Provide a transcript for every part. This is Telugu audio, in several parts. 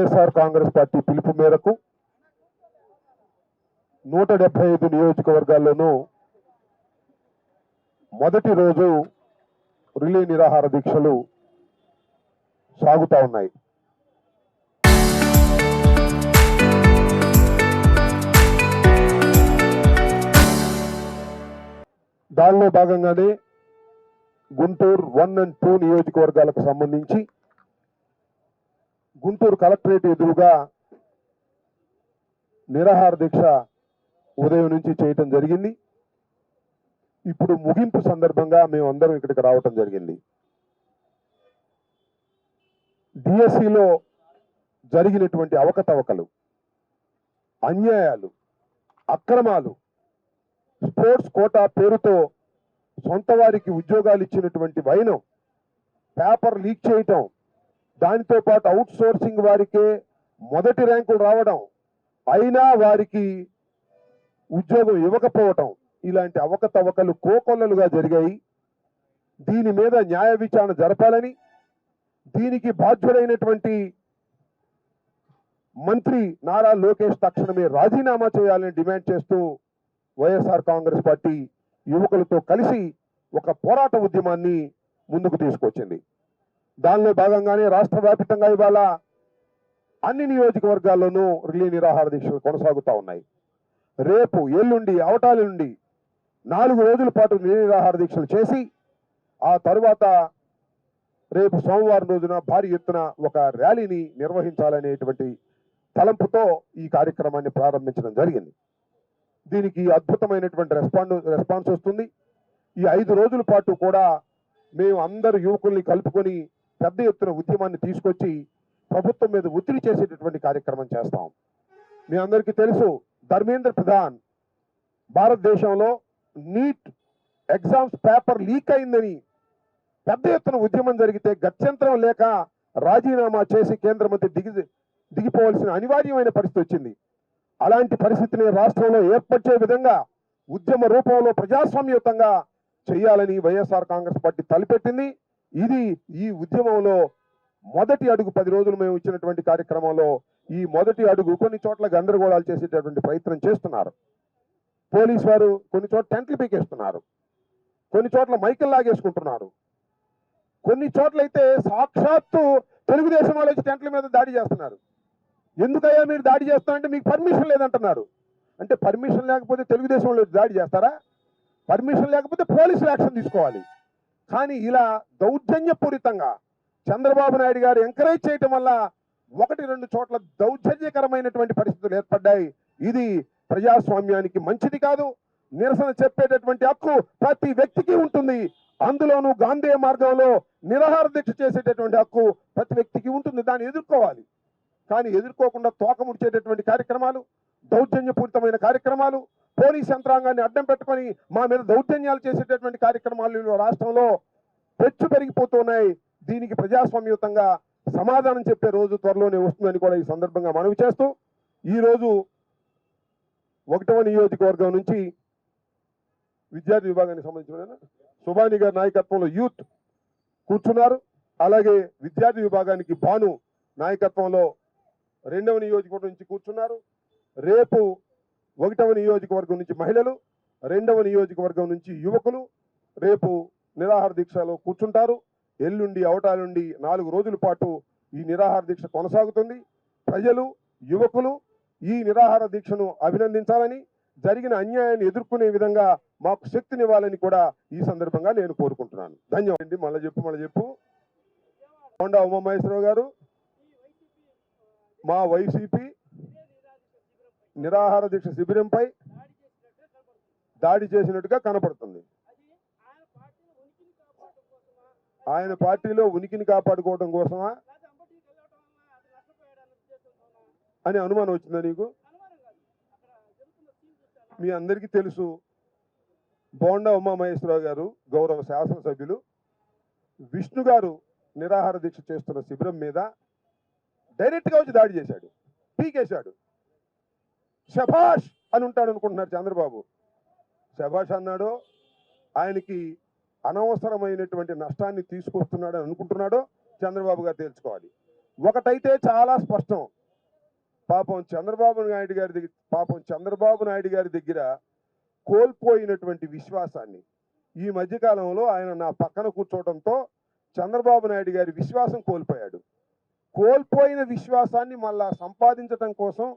వైఎస్ఆర్ కాంగ్రెస్ పార్టీ పిలుపు మేరకు 175 నియోజకవర్గాల్లోనూ మొదటి రోజు రిలే నిరాహార దీక్షలు సాగుతా ఉన్నాయి. దానిలో భాగంగానే గుంటూరు 1 and 2 నియోజకవర్గాలకు సంబంధించి గుంటూరు కలెక్టరేట్ ఎదురుగా నిరాహార దీక్ష ఉదయం నుంచి చేయటం జరిగింది. ఇప్పుడు ముగింపు సందర్భంగా మేమందరం ఇక్కడికి రావటం జరిగింది. డిఎస్సిలో జరిగినటువంటి అవకతవకలు, అన్యాయాలు, అక్రమాలు, స్పోర్ట్స్ కోటా పేరుతో సొంత వారికి ఉద్యోగాలు ఇచ్చినటువంటి వైనం, పేపర్ లీక్ చేయటం, దానితో పాటు అవుట్ సోర్సింగ్ వారికే మొదటి ర్యాంకులు రావడం, అయినా వారికి ఉద్యోగం ఇవ్వకపోవటం, ఇలాంటి అవకతవకలు కోకొల్లలుగా జరిగాయి. దీని మీద న్యాయ విచారణ జరపాలని, దీనికి బాధ్యుడైనటువంటి మంత్రి నారా లోకేష్ తక్షణమే రాజీనామా చేయాలని డిమాండ్ చేస్తూ వైఎస్ఆర్ కాంగ్రెస్ పార్టీ యువకులతో కలిసి ఒక పోరాట ఉద్యమాన్ని ముందుకు తీసుకొచ్చింది. దానిలో భాగంగానే రాష్ట్ర వ్యాప్తంగా ఇవాళ అన్ని నియోజకవర్గాల్లోనూ రిలే నిరాహార దీక్షలు కొనసాగుతూ ఉన్నాయి. రేపు, ఎల్లుండి, అవటాల నుండి 4 రోజుల పాటు రిలే నిరాహార దీక్షలు చేసి ఆ తరువాత రేపు సోమవారం రోజున భారీ ఎత్తున ఒక ర్యాలీని నిర్వహించాలనేటువంటి తలంపుతో ఈ కార్యక్రమాన్ని ప్రారంభించడం జరిగింది. దీనికి అద్భుతమైనటువంటి రెస్పాన్స్ వస్తుంది. ఈ 5 రోజుల పాటు కూడా మేము అందరు యువకుల్ని కలుపుకొని పెద్ద ఎత్తున ఉద్యమాన్ని తీసుకొచ్చి ప్రభుత్వం మీద ఒత్తిడి చేసేటటువంటి కార్యక్రమం చేస్తాం. మీ అందరికీ తెలుసు, ధర్మేంద్ర ప్రధాన్ భారతదేశంలో నీట్ ఎగ్జామ్స్ పేపర్ లీక్ అయిందని పెద్ద ఎత్తున ఉద్యమం జరిగితే గత్యంతరం లేక రాజీనామా చేసి కేంద్ర మంత్రి దిగిపోవాల్సిన అనివార్యమైన పరిస్థితి వచ్చింది. అలాంటి పరిస్థితిని రాష్ట్రంలో ఏర్పరిచే విధంగా ఉద్యమ రూపంలో ప్రజాస్వామ్యయుతంగా చేయాలని వైఎస్ఆర్ కాంగ్రెస్ పార్టీ తలపెట్టింది. ఇది ఈ ఉద్యమంలో మొదటి అడుగు. 10 రోజులు మేము ఇచ్చినటువంటి కార్యక్రమంలో ఈ మొదటి అడుగు. కొన్ని చోట్ల గందరగోళాలు చేసేటటువంటి ప్రయత్నం చేస్తున్నారు. పోలీసు వారు కొన్ని చోట్ల టెంట్లు పీకేస్తున్నారు, కొన్ని చోట్ల మైకులు లాగేసుకుంటున్నారు, కొన్ని చోట్ల అయితే సాక్షాత్తు తెలుగుదేశం వాళ్ళు వచ్చి టెంట్ల మీద దాడి చేస్తున్నారు. ఎందుకయ్యా మీరు దాడి చేస్తారంటే మీకు పర్మిషన్ లేదంటున్నారు. అంటే పర్మిషన్ లేకపోతే తెలుగుదేశం వాళ్ళు దాడి చేస్తారా? పర్మిషన్ లేకపోతే పోలీసులు యాక్షన్ తీసుకోవాలి. కానీ ఇలా దౌర్జన్యపూరితంగా చంద్రబాబు నాయుడు గారు ఎంకరేజ్ చేయటం వల్ల 1-2 చోట్ల దౌర్జన్యకరమైనటువంటి పరిస్థితులు ఏర్పడ్డాయి. ఇది ప్రజాస్వామ్యానికి మంచిది కాదు. నిరసన చెప్పేటటువంటి హక్కు ప్రతి వ్యక్తికి ఉంటుంది. అందులోనూ గాంధీ మార్గంలో నిరాహార దీక్ష చేసేటటువంటి హక్కు ప్రతి వ్యక్తికి ఉంటుంది. దాన్ని ఎదుర్కోవాలి. కానీ ఎదుర్కోకుండా తోక ముడిచేటటువంటి కార్యక్రమాలు, దౌర్జన్యపూరితమైన కార్యక్రమాలు, పోలీస్ యంత్రాంగాన్ని అడ్డం పెట్టుకొని మా మీద దౌర్జన్యాలు చేసేటటువంటి కార్యక్రమాలు రాష్ట్రంలో పెచ్చు పెరిగిపోతున్నాయి. దీనికి ప్రజాస్వామ్యయుతంగా సమాధానం చెప్పే రోజు త్వరలోనే వస్తుందని కూడా ఈ సందర్భంగా మనవి చేస్తూ, ఈరోజు 1వ నియోజకవర్గం నుంచి విద్యార్థి విభాగానికి సంబంధించిన సుభాని గారి నాయకత్వంలో యూత్ కూర్చున్నారు. అలాగే విద్యార్థి విభాగానికి భాను నాయకత్వంలో 2వ నియోజకవర్గం నుంచి కూర్చున్నారు. రేపు 1వ నియోజకవర్గం నుంచి మహిళలు, 2వ నియోజకవర్గం నుంచి యువకులు రేపు నిరాహార దీక్షలో కూర్చుంటారు. ఎల్లుండి, అవటాల నుండి 4 రోజుల పాటు ఈ నిరాహార దీక్ష కొనసాగుతుంది. ప్రజలు, యువకులు ఈ నిరాహార దీక్షను అభినందించాలని, జరిగిన అన్యాయాన్ని ఎదుర్కొనే విధంగా మాకు శక్తినివ్వాలని కూడా ఈ సందర్భంగా నేను కోరుకుంటున్నాను. ధన్యవాదాలు. మళ్ళీ చెప్పు కొండా ఉమామహేశ్వరరావు గారు మా వైసీపీ నిరాహార దీక్ష శిబిరంపై దాడి చేసినట్టుగా కనపడుతుంది. ఆయన పార్టీలో ఉనికిని కాపాడుకోవడం కోసమా అని అనుమానం వచ్చిందా నీకు? మీ అందరికీ తెలుసు, బోండా ఉమామహేశ్వరరావు గారు గౌరవ శాసనసభ్యులు విష్ణు గారు నిరాహార దీక్ష చేస్తున్న శిబిరం మీద డైరెక్ట్గా వచ్చి దాడి చేశాడు, పీకేశాడు. శభాష్ అని ఉంటాడు అనుకుంటున్నారు చంద్రబాబు. శభాష్ అన్నాడో, ఆయనకి అనవసరమైనటువంటి నష్టాన్ని తీసుకొస్తున్నాడని అనుకుంటున్నాడో చంద్రబాబు గారు తెలుసుకోవాలి. ఒకటైతే చాలా స్పష్టం, చంద్రబాబు నాయుడు గారి దగ్గర కోల్పోయినటువంటి విశ్వాసాన్ని ఈ మధ్యకాలంలో ఆయన నా పక్కన కూర్చోవడంతో చంద్రబాబు నాయుడు గారి విశ్వాసం కోల్పోయాడు. కోల్పోయిన విశ్వాసాన్ని మళ్ళా సంపాదించడం కోసం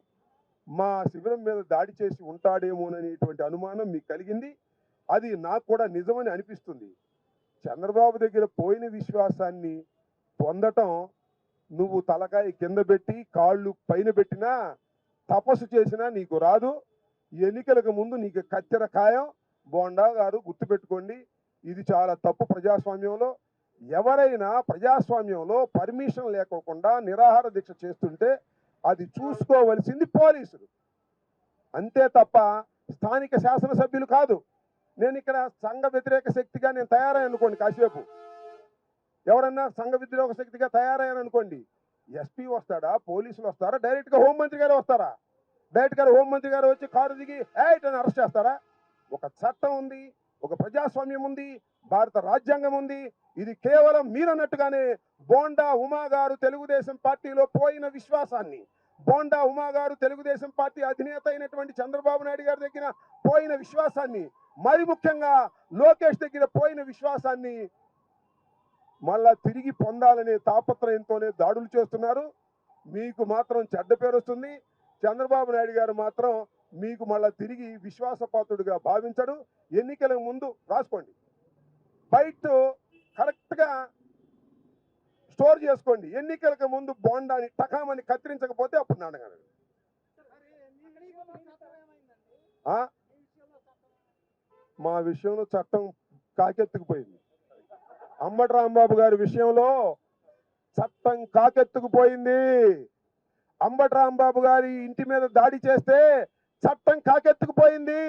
మా శిబిరం మీద దాడి చేసి ఉంటాడేమోననేటువంటి అనుమానం మీకు కలిగింది. అది నాకు కూడా నిజమని అనిపిస్తుంది. చంద్రబాబు దగ్గర పోయిన విశ్వాసాన్ని పొందటం నువ్వు తలకాయ కింద పెట్టి కాళ్ళు పైన పెట్టినా తపస్సు చేసినా నీకు రాదు. ఎన్నికలకు ముందు నీకు కత్తెర ఖాయం. బోండా గారు గుర్తుపెట్టుకోండి, ఇది చాలా తప్పు. ప్రజాస్వామ్యంలో ఎవరైనా ప్రజాస్వామ్యంలో పర్మిషన్ లేకోకుండా నిరాహార దీక్ష చేస్తుంటే అది చూసుకోవలసింది పోలీసులు, అంతే తప్ప స్థానిక శాసనసభ్యులు కాదు. నేను ఇక్కడ సంఘ వ్యతిరేక శక్తిగా నేను తయారయ్యాను అనుకోండి, కాసేపు ఎవరన్నా సంఘ వ్యతిరేక శక్తిగా తయారయ్యాను అనుకోండి, ఎస్పీ వస్తాడా, పోలీసులు వస్తారా, డైరెక్ట్గా హోంమంత్రి గారు వస్తారా? డైరెక్ట్గా హోంమంత్రి గారు వచ్చి కారు దిగి అని అరెస్ట్ చేస్తారా? ఒక చట్టం ఉంది, ఒక ప్రజాస్వామ్యం ఉంది, భారత రాజ్యాంగం ఉంది. ఇది కేవలం మీరన్నట్టుగానే బోండా ఉమా గారు తెలుగుదేశం పార్టీలో పోయిన విశ్వాసాన్ని, బోండా ఉమా గారు తెలుగుదేశం పార్టీ అధినేత అయినటువంటి చంద్రబాబు నాయుడు గారి దగ్గర పోయిన విశ్వాసాన్ని, మరి ముఖ్యంగా లోకేష్ దగ్గర పోయిన విశ్వాసాన్ని మళ్ళా తిరిగి పొందాలనే తాపత్రయంతోనే దాడులు చేస్తున్నారు. మీకు మాత్రం చెడ్డ పేరు వస్తుంది. చంద్రబాబు నాయుడు గారు మాత్రం మీకు మళ్ళా తిరిగి విశ్వాసపాత్రుడిగా భావించడు. ఎన్నికల ముందు రాసుకోండి, బయట కరెక్ట్గా స్టోర్ చేసుకోండి. ఎన్నికలకు ముందు బోండాని టకామని కత్తిరించకపోతే అప్పుడు నాటకాలు. మా విషయంలో చట్టం కాకెత్తుకుపోయింది. అంబటి రాంబాబు గారి విషయంలో చట్టం కాకెత్తుకుపోయింది. అంబటి రాంబాబు గారి ఇంటి మీద దాడి చేస్తే చట్టం కాకెత్తుకుపోయింది.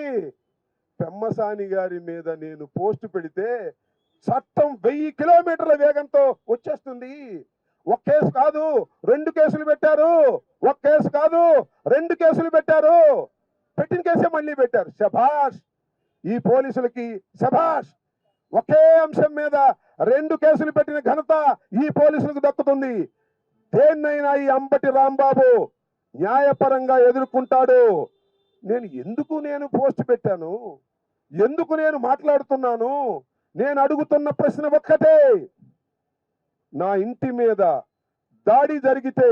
పెమ్మసాని గారి మీద నేను పోస్టు పెడితే చట్టం 1000 కిలోమీటర్ల వేగంతో వచ్చేస్తుంది. ఒక కేసు కాదు 2 కేసులు పెట్టారు. ఒక కేసు కాదు 2 కేసులు పెట్టారు. పెట్టిన కేసే మళ్ళీ పెట్టారు. శభాష్, ఈ పోలీసులకి శభాష్. ఒకే అంశం మీద 2 కేసులు పెట్టిన ఘనత ఈ పోలీసులకు దక్కుతుంది. దేన్నైనా ఈ అంబటి రాంబాబు న్యాయపరంగా ఎదుర్కొంటాడు. నేను పోస్ట్ పెట్టాను, ఎందుకు నేను మాట్లాడుతున్నాను? నేను అడుగుతున్న ప్రశ్న ఒక్కటే, నా ఇంటి మీద దాడి జరిగితే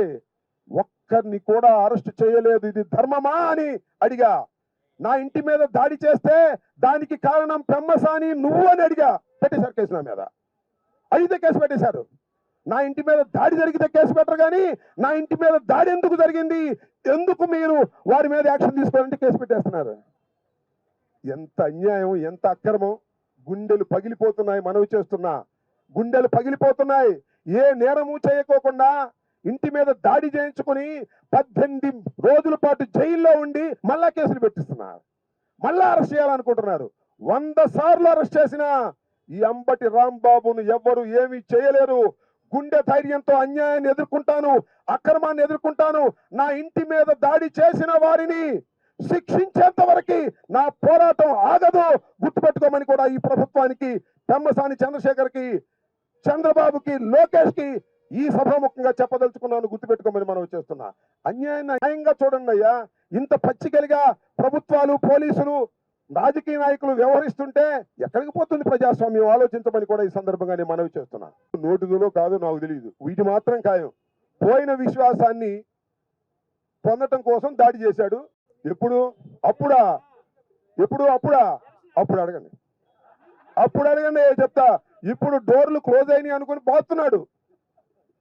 ఒక్కరిని కూడా అరెస్ట్ చేయలేదు, ఇది ధర్మమా అని అడిగా. నా ఇంటి మీద దాడి చేస్తే దానికి కారణం పెమ్మసాని నువ్వు అని అడిగా. పెట్టేశారు కేసు నా మీద. అయితే కేసు పెట్టేశారు. నా ఇంటి మీద దాడి జరిగితే కేసు పెట్టరు, కానీ నా ఇంటి మీద దాడి ఎందుకు జరిగింది, ఎందుకు మీరు వారి మీద యాక్షన్ తీసుకోవాలంటే కేసు పెట్టేస్తున్నారు. ఎంత అన్యాయం, ఎంత అక్రమం. గుండెలు పగిలిపోతున్నాయి. మనవి చేస్తున్నా, గుండెలు పగిలిపోతున్నాయి. ఏ నేరము చేయకోకుండా ఇంటి మీద దాడి చేయించుకుని 18 రోజుల పాటు జైల్లో ఉండి మళ్ళా కేసులు పెట్టిస్తున్నారు. మళ్ళా అరెస్ట్ చేయాలనుకుంటున్నారు. 100 సార్లు అరెస్ట్ చేసినా ఈ అంబటి రాంబాబును ఎవ్వరు ఏమీ చేయలేరు. గుండె ధైర్యంతో అన్యాయాన్ని ఎదుర్కొంటాను, అక్రమాన్ని ఎదుర్కొంటాను. నా ఇంటి మీద దాడి చేసిన వారిని శిక్షించేంత వరకు నా పోరాటం ఆగదు. గుర్తుపెట్టుకోమని కూడా ఈ ప్రభుత్వానికి, పెమ్మసాని చంద్రశేఖర్కి, చంద్రబాబుకి, లోకేష్కి ఈ సభాముఖంగా చెప్పదలుచుకున్నాను. గుర్తుపెట్టుకోమని మనం చేస్తున్నా. అన్యాయాన్ని న్యాయంగా చూడండి అయ్యా. ఇంత పచ్చికలిగా ప్రభుత్వాలు, పోలీసులు, రాజకీయ నాయకులు వ్యవహరిస్తుంటే ఎక్కడికి పోతుంది ప్రజాస్వామ్యం? ఆలోచించమని కూడా ఈ సందర్భంగా మనవి చేస్తున్నా. నోటిలో కాదు నాకు తెలియదు, వీటి మాత్రం ఖాయం. పోయిన విశ్వాసాన్ని పొందటం కోసం దాడి చేశాడు. అప్పుడు అడగండి చెప్తా. ఇప్పుడు డోర్లు క్లోజ్ అయినాయి అనుకుని బాతున్నాడు.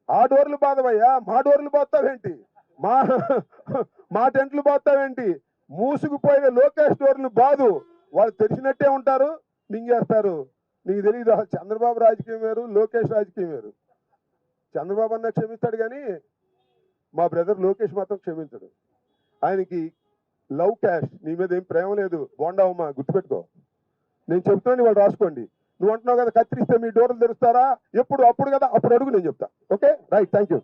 ఆ డోర్లు బాధవయ్యా, మా డోర్లు బాస్తావేంటి? మా టెంట్లు బాస్తావేంటి? మూసుకుపోయిన లోకేష్ డోర్లు బాదు. వాళ్ళు తెరిచినట్టే ఉంటారు, మింగేస్తారు. నీకు తెలియదు. చంద్రబాబు రాజకీయం వేరు, లోకేష్ రాజకీయం వేరు. చంద్రబాబు అన్న క్షమిస్తాడు, కానీ మా బ్రదర్ లోకేష్ మాత్రం క్షమించడు. ఆయనకి లవ్ క్యాష్, నీ మీద ఏం ప్రేమ లేదు. బోండావమ్మా, గుర్తుపెట్టుకో. నేను చెప్తున్నాను, వాళ్ళు రాసుకోండి. నువ్వు అంటున్నావు కదా కత్తిరిస్తే మీ డోర్లు తెరుస్తారా? అప్పుడు కదా, అప్పుడు అడుగు, నేను చెప్తా. Okay, right, thank you.